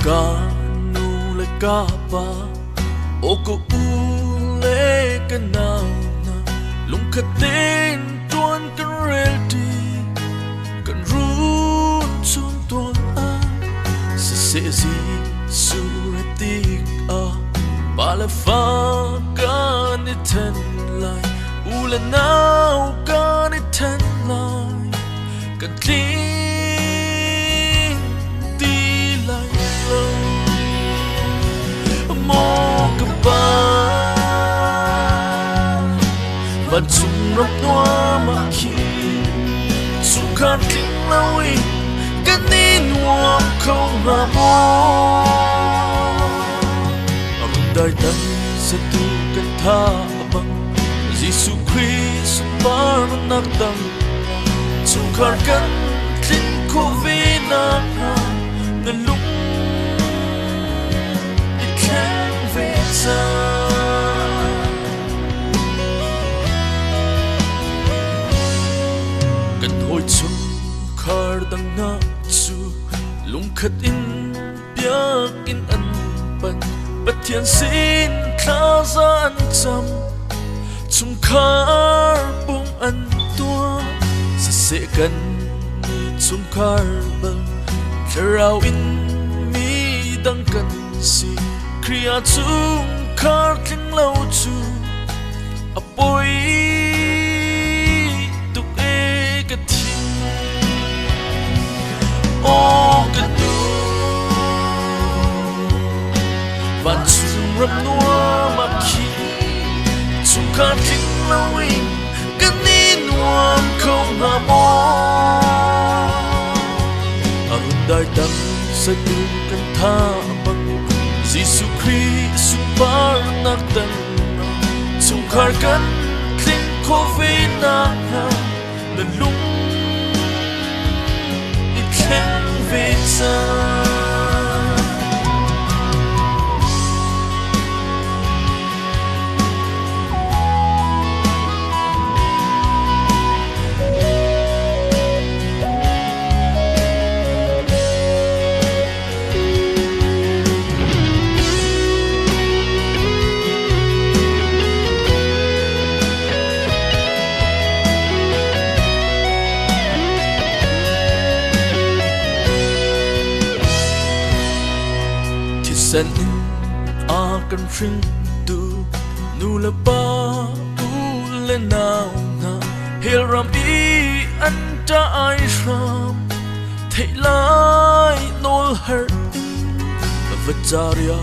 Kanu le kapa Oko ule kanana Lung katin tuan kan reldi Kan run sun tuan a Sesezi suratik a Bala fa kan iten lai Ula nau kan iten lai Kan kling di lai lâu Mo ka ba Van chung rap noa ma ki Chung kan kling lawi Kan ni nuam kau na mo Arun dai tan sa tu kan tha bang Jesus Christ bar nak dang Chung kan kling ko vi na na lung It can be Kan hoi chung khar dang na chu lung khat in piak in an pan Bất thiện xin khá ra ăn chăm Chung khar bung ăn tua Sẽ sẽ gần chung khar băng Khá rao in mi đang cần si Kriya chung khar kling lâu chu A boi tuk e ka thi O ka tu Van chung rap noa ma ki Chung khar kling lâu in Kan ni nuam kau na mo Arun dai dang sa tu kan tha bang Jesus Christ bar nak dang Chung khar kan kling ko vi na na lung It can be done Sen in a kan ring tu nu la ba u le nau na hel ram i an ta ai ram thei lai nol her vacharia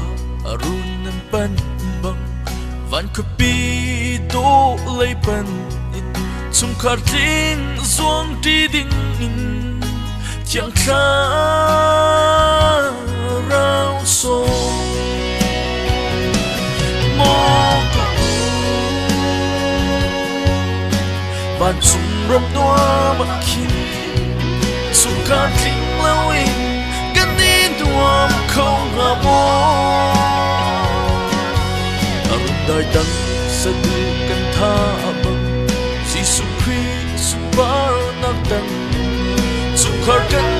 arun nan pan bang van ko pi do lei pan in chung khar ting zuang ti ding in chiang kha rao so mo ko Van chung rap noa ma ki Chung kan kling lawi Kan ni nuam kau na mo Arun dai dang sa tu kan tha bang Jesus Christ bar nak dang Chung khar kan